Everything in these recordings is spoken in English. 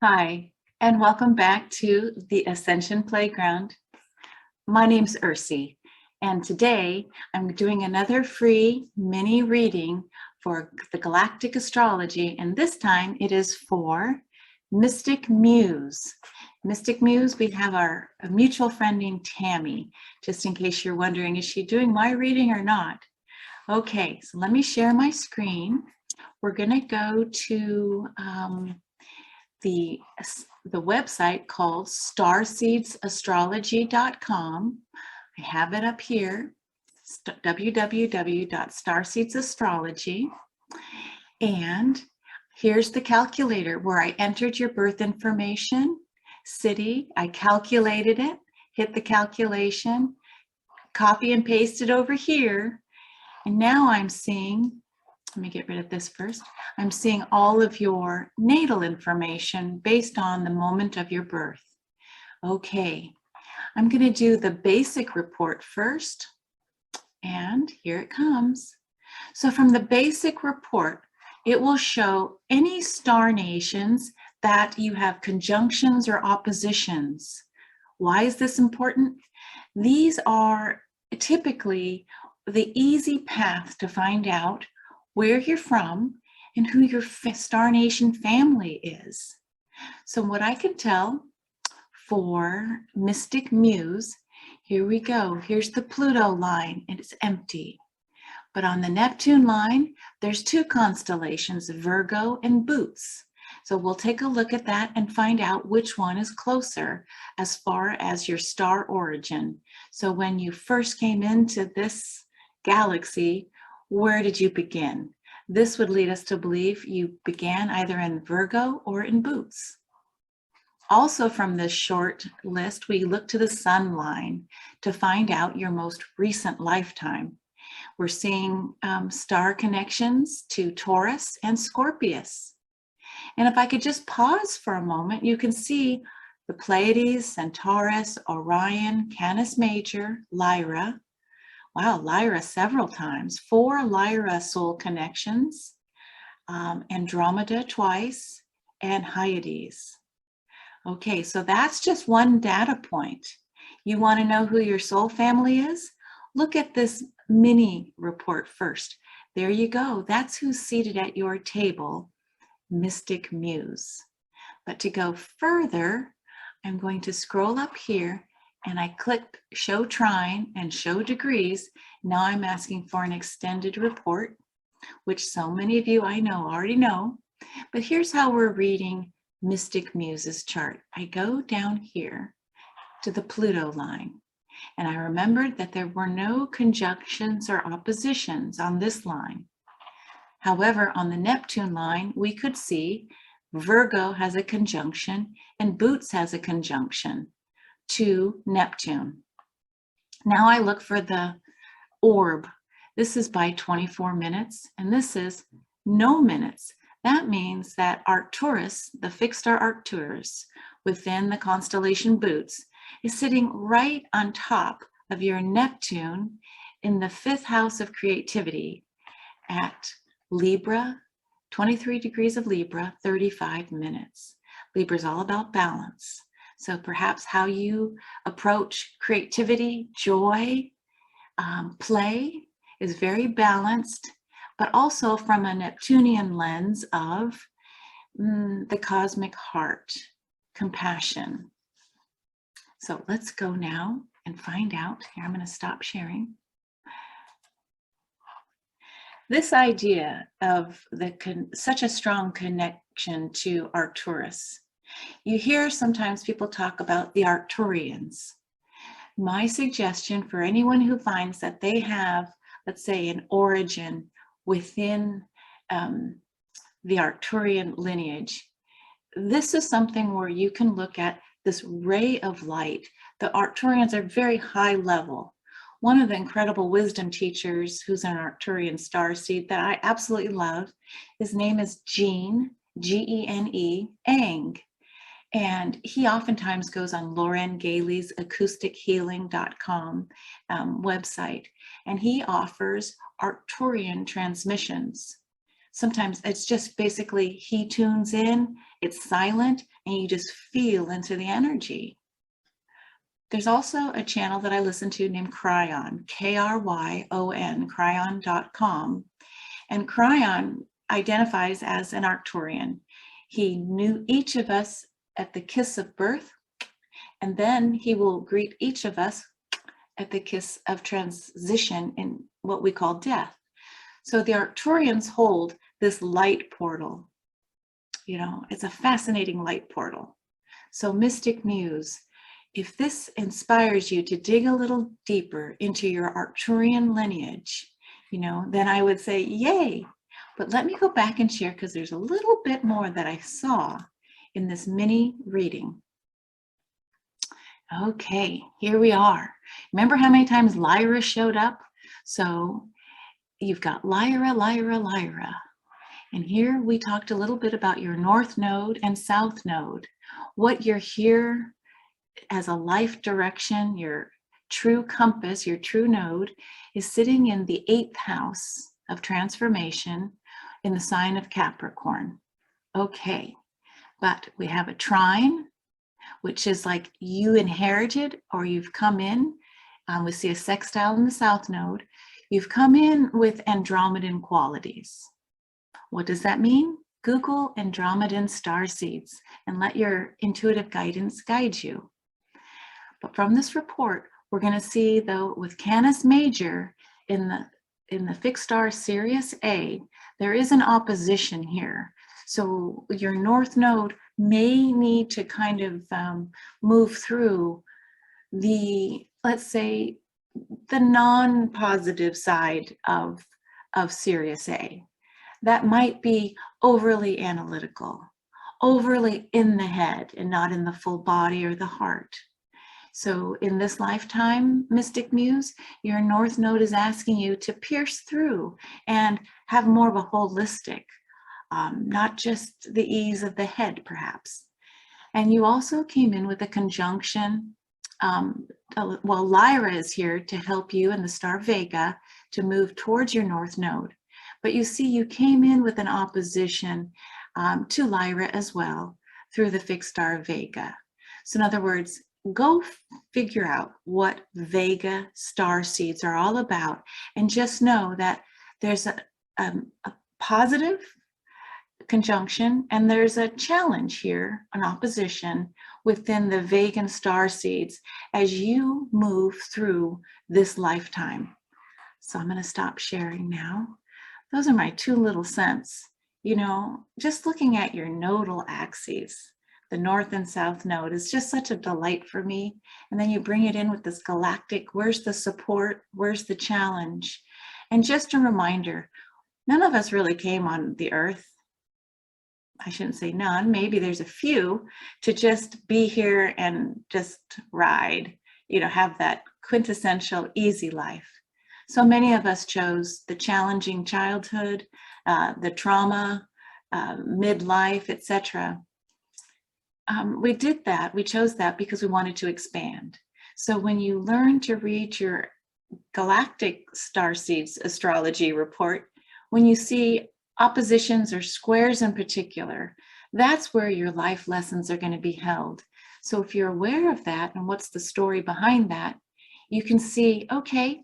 Hi, and welcome back to the Ascension Playground. My name's Ursi, and today I'm doing another free mini reading for the Galactic Astrology, and this time it is for Mystic Muse. Mystic Muse, we have our mutual friend named Tammy, just in case you're wondering, is she doing my reading or not? Okay, so let me share my screen. We're going to go to the website called starseedsastrology.com. I have it up here, www.starseedsastrology. And here's the calculator where I entered your birth information, city, I calculated it, hit the calculation, copy and paste it over here. And now I'm seeing, let me get rid of this first. I'm seeing all of your natal information based on the moment of your birth. Okay, I'm going to do the basic report first, and here it comes. So from the basic report, it will show any star nations that you have conjunctions or oppositions. Why is this important? These are typically the easy path to find out where you're from and who your star nation family is. So what I can tell for Mystic Muse, here we go. Here's the Pluto line, and it's empty. But on the Neptune line, there's two constellations, Virgo and Boots. So we'll take a look at that and find out which one is closer as far as your star origin. So when you first came into this galaxy, where did you begin? This would lead us to believe you began either in Virgo or in Boots. Also from this short list, we look to the sun line to find out your most recent lifetime. We're seeing star connections to Taurus and Scorpius. And if I could just pause for a moment, you can see the Pleiades, Centaurus, Orion, Canis Major, Lyra. Wow, Lyra several times. 4 Lyra soul connections, Andromeda twice, and Hyades. Okay, so that's just one data point. You want to know who your soul family is? Look at this mini report first. There you go. That's who's seated at your table, Mystic Muse. But to go further, I'm going to scroll up here and I click Show Trine and Show Degrees. Now I'm asking for an extended report, which so many of you I know already know. But here's how we're reading Mystic Muse's chart. I go down here to the Pluto line, and I remembered that there were no conjunctions or oppositions on this line. However, on the Neptune line, we could see Virgo has a conjunction and Boots has a conjunction to Neptune. Now I look for the orb. This is by 24 minutes, and this is no minutes. That means that Arcturus, the fixed star Arcturus, within the constellation Boots, is sitting right on top of your Neptune in the 5th house of creativity at Libra, 23 degrees of Libra, 35 minutes. Libra is all about balance. So perhaps how you approach creativity, joy, play is very balanced, but also from a Neptunian lens of the cosmic heart, compassion. So let's go now and find out. Here, I'm going to stop sharing. This idea of such a strong connection to Arcturus. You hear sometimes people talk about the Arcturians. My suggestion for anyone who finds that they have, let's say, an origin within the Arcturian lineage, this is something where you can look at this ray of light. The Arcturians are very high level. One of the incredible wisdom teachers who's an Arcturian starseed that I absolutely love, his name is Gene, G-E-N-E, Ang. And he oftentimes goes on Lauren Gailey's acoustichealing.com website, and he offers Arcturian transmissions. Sometimes it's just basically he tunes in, it's silent, and you just feel into the energy. There's also a channel that I listen to named Cryon, Kryon, cryon.com. And Cryon identifies as an Arcturian. He knew each of us at the kiss of birth, and then he will greet each of us at the kiss of transition in what we call death. So the Arcturians hold this light portal. You know, it's a fascinating light portal. So Mystic Muse, if this inspires you to dig a little deeper into your Arcturian lineage, you know, then I would say, yay. But let me go back and share, because there's a little bit more that I saw in this mini reading. Okay, here we are. Remember how many times Lyra showed up? So you've got Lyra, Lyra, Lyra. And here we talked a little bit about your North Node and South Node. What you're here as a life direction, your true compass, your true node, is sitting in the 8th house of transformation in the sign of Capricorn. Okay, but we have a trine, which is like you inherited or you've come in. We see a sextile in the South Node. You've come in with Andromedan qualities. What does that mean? Google Andromedan star seeds and let your intuitive guidance guide you. But from this report, we're going to see, though, with Canis Major in the fixed star Sirius A, there is an opposition here. So your North Node may need to kind of move through the, let's say, the non-positive side of Sirius A. That might be overly analytical, overly in the head and not in the full body or the heart. So in this lifetime, Mystic Muse, your North Node is asking you to pierce through and have more of a holistic, not just the ease of the head, perhaps. And you also came in with a conjunction. Well, Lyra is here to help you in the star Vega to move towards your North Node. But you see, you came in with an opposition to Lyra as well through the fixed star Vega. So in other words, go figure out what Vega star seeds are all about, and just know that there's a positive conjunction and there's a challenge here, an opposition within the Vegan star seeds as you move through this lifetime. So I'm going to stop sharing now. Those are my 2 little cents. You know, just looking at your nodal axes, the North and South Node is just such a delight for me. And then you bring it in with this galactic, where's the support? Where's the challenge? And just a reminder, none of us really came on the earth. I shouldn't say none, maybe there's a few, to just be here and just ride, you know, have that quintessential easy life. So many of us chose the challenging childhood, the trauma, midlife, etc. We did that, we chose that because we wanted to expand. So when you learn to read your Galactic Star Seeds Astrology report, when you see oppositions or squares in particular, that's where your life lessons are going to be held. So if you're aware of that and what's the story behind that, you can see, okay,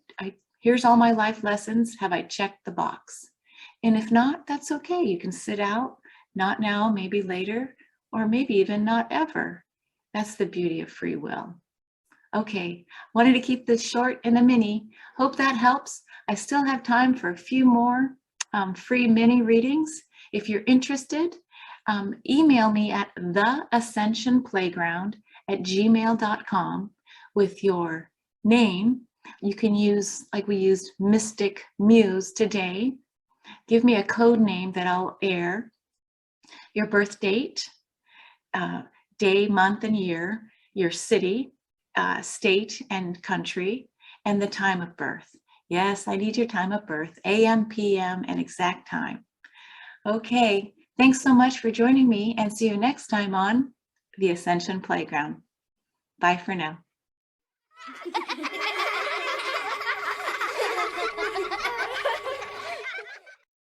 here's all my life lessons. Have I checked the box? And if not, that's okay. You can sit out, not now, maybe later, or maybe even not ever. That's the beauty of free will. Okay, wanted to keep this short and a mini. Hope that helps. I still have time for a few more free mini readings. If you're interested, email me at theascensionplayground@gmail.com with your name. You can use, like we used Mystic Muse today. Give me a code name that I'll air. Your birth date, day, month, and year, your city, state, and country, and the time of birth. Yes, I need your time of birth, AM, PM, and exact time. Okay, thanks so much for joining me, and see you next time on the Ascension Playground. Bye for now.